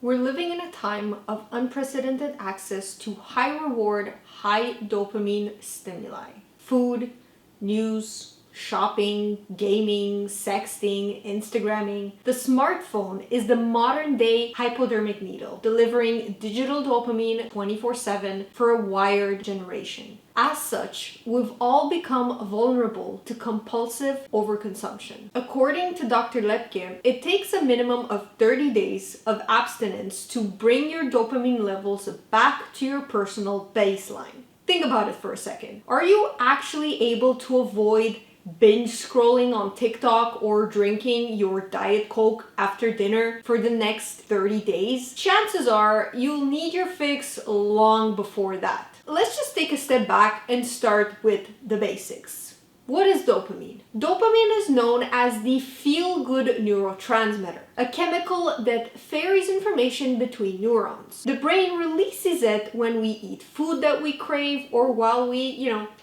We're living in a time of unprecedented access to high reward, high dopamine stimuli. Food, news, shopping, gaming, sexting, Instagramming. The smartphone is the modern day hypodermic needle, delivering digital dopamine 24/7 for a wired generation. As such, we've all become vulnerable to compulsive overconsumption. According to Dr. Lepke, it takes a minimum of 30 days of abstinence to bring your dopamine levels back to your personal baseline. Think about it for a second. Are you actually able to avoid binge scrolling on TikTok or drinking your Diet Coke after dinner for the next 30 days? Chances are you'll need your fix long before that. Let's just take a step back and start with the basics. What is dopamine? Dopamine is known as the feel-good neurotransmitter, a chemical that ferries information between neurons. The brain releases it when we eat food that we crave or while we,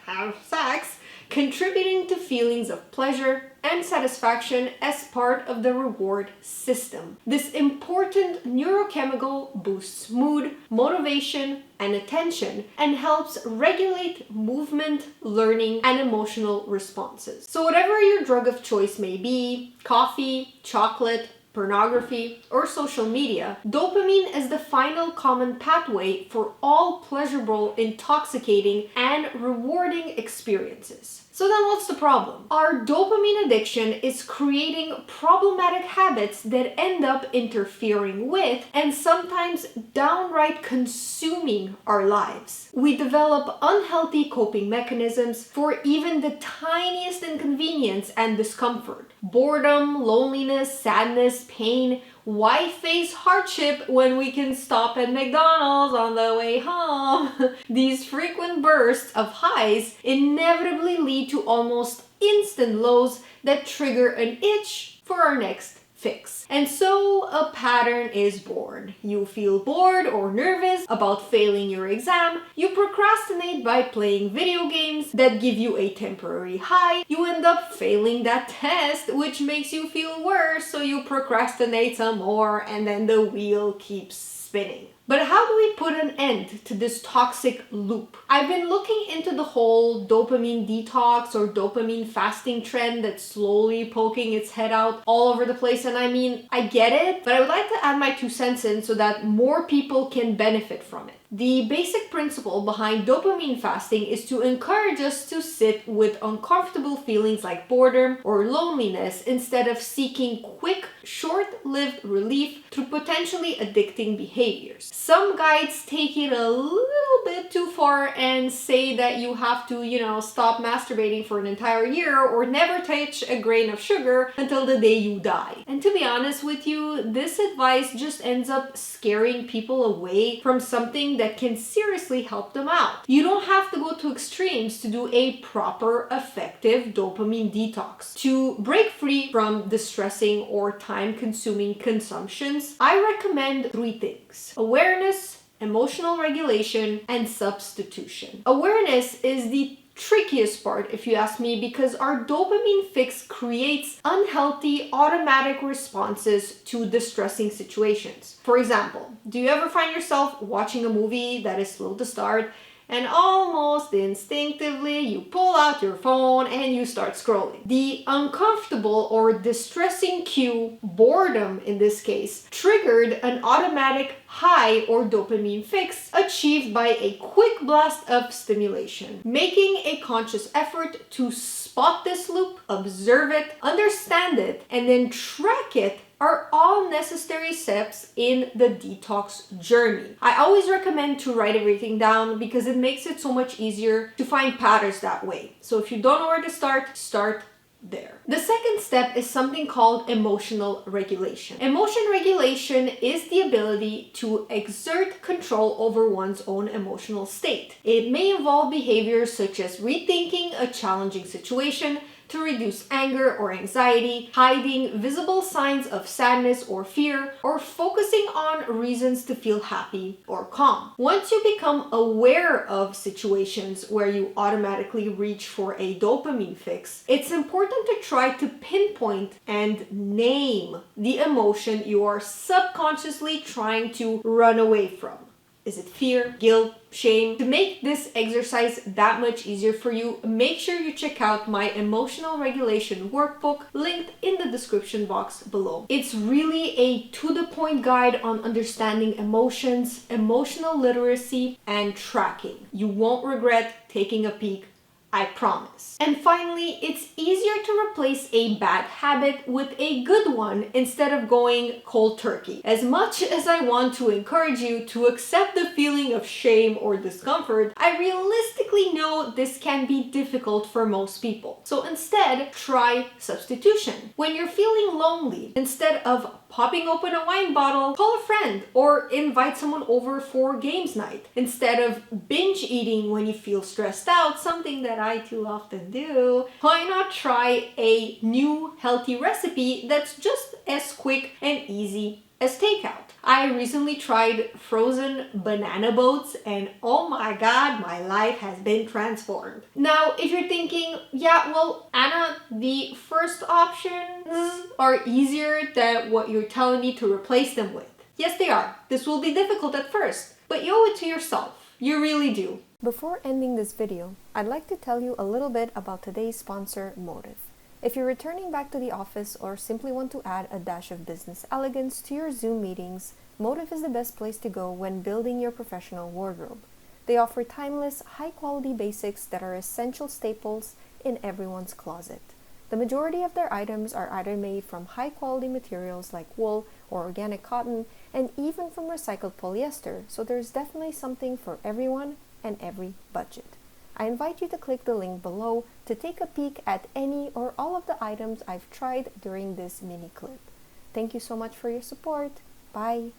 have sex, contributing to feelings of pleasure and satisfaction as part of the reward system. This important neurochemical boosts mood, motivation, and attention, and helps regulate movement, learning, and emotional responses. So whatever your drug of choice may be, coffee, chocolate, pornography, or social media, dopamine is the final common pathway for all pleasurable, intoxicating, and rewarding experiences. So then what's the problem? Our dopamine addiction is creating problematic habits that end up interfering with and sometimes downright consuming our lives. We develop unhealthy coping mechanisms for even the tiniest inconvenience and discomfort. Boredom, loneliness, sadness, pain. Why face hardship when we can stop at McDonald's on the way home? These frequent bursts of highs inevitably lead to almost instant lows that trigger an itch for our next fix. And so a pattern is born. You feel bored or nervous about failing your exam. You procrastinate by playing video games that give you a temporary high. You end up failing that test, which makes you feel worse, so you procrastinate some more, and then the wheel keeps spinning. But how do we put an end to this toxic loop? I've been looking into the whole dopamine detox or dopamine fasting trend that's slowly poking its head out all over the place. And I get it, but I would like to add my 2 cents in so that more people can benefit from it. The basic principle behind dopamine fasting is to encourage us to sit with uncomfortable feelings like boredom or loneliness instead of seeking quick, short-lived relief through potentially addicting behaviors. Some guides take it a little bit too far and say that you have to, stop masturbating for an entire year or never touch a grain of sugar until the day you die. And to be honest with you, this advice just ends up scaring people away from something that can seriously help them out. You don't have to go to extremes to do a proper, effective dopamine detox. To break free from distressing or time-consuming consumptions, I recommend 3 things: awareness, emotional regulation, and substitution. Awareness is the trickiest part, if you ask me, because our dopamine fix creates unhealthy automatic responses to distressing situations. For example, do you ever find yourself watching a movie that is slow to start and almost instinctively you pull out your phone and you start scrolling? The uncomfortable or distressing cue, boredom in this case, triggered an automatic high or dopamine fix achieved by a quick blast of stimulation. Making a conscious effort to spot this loop, observe it, understand it, and then track it are all necessary steps in the detox journey. I always recommend to write everything down because it makes it so much easier to find patterns that way. So if you don't know where to start there. The second step is something called emotional regulation. Emotion regulation is the ability to exert control over one's own emotional state. It may involve behaviors such as rethinking a challenging situation to reduce anger or anxiety, hiding visible signs of sadness or fear, or focusing on reasons to feel happy or calm. Once you become aware of situations where you automatically reach for a dopamine fix, it's important to try to pinpoint and name the emotion you are subconsciously trying to run away from. Is it fear, guilt, shame? To make this exercise that much easier for you, make sure you check out my emotional regulation workbook linked in the description box below. It's really a to-the-point guide on understanding emotions, emotional literacy, and tracking. You won't regret taking a peek, I promise. And finally, it's easier to replace a bad habit with a good one instead of going cold turkey. As much as I want to encourage you to accept the feeling of shame or discomfort, I realistically know this can be difficult for most people. So instead, try substitution. When you're feeling lonely, instead of popping open a wine bottle, call a friend or invite someone over for games night. Instead of binge eating when you feel stressed out, something that I too often do, why not try a new healthy recipe that's just as quick and easy as takeout? I recently tried frozen banana boats and oh my god, my life has been transformed. Now, if you're thinking, yeah, well, Anna, the first options are easier than what you're telling me to replace them with. Yes, they are. This will be difficult at first, but you owe it to yourself. You really do. Before ending this video, I'd like to tell you a little bit about today's sponsor, Motive. If you're returning back to the office or simply want to add a dash of business elegance to your Zoom meetings, Motive is the best place to go when building your professional wardrobe. They offer timeless, high-quality basics that are essential staples in everyone's closet. The majority of their items are either made from high-quality materials like wool or organic cotton, and even from recycled polyester, so there's definitely something for everyone and every budget. I invite you to click the link below to take a peek at any or all of the items I've tried during this mini clip. Thank you so much for your support. Bye!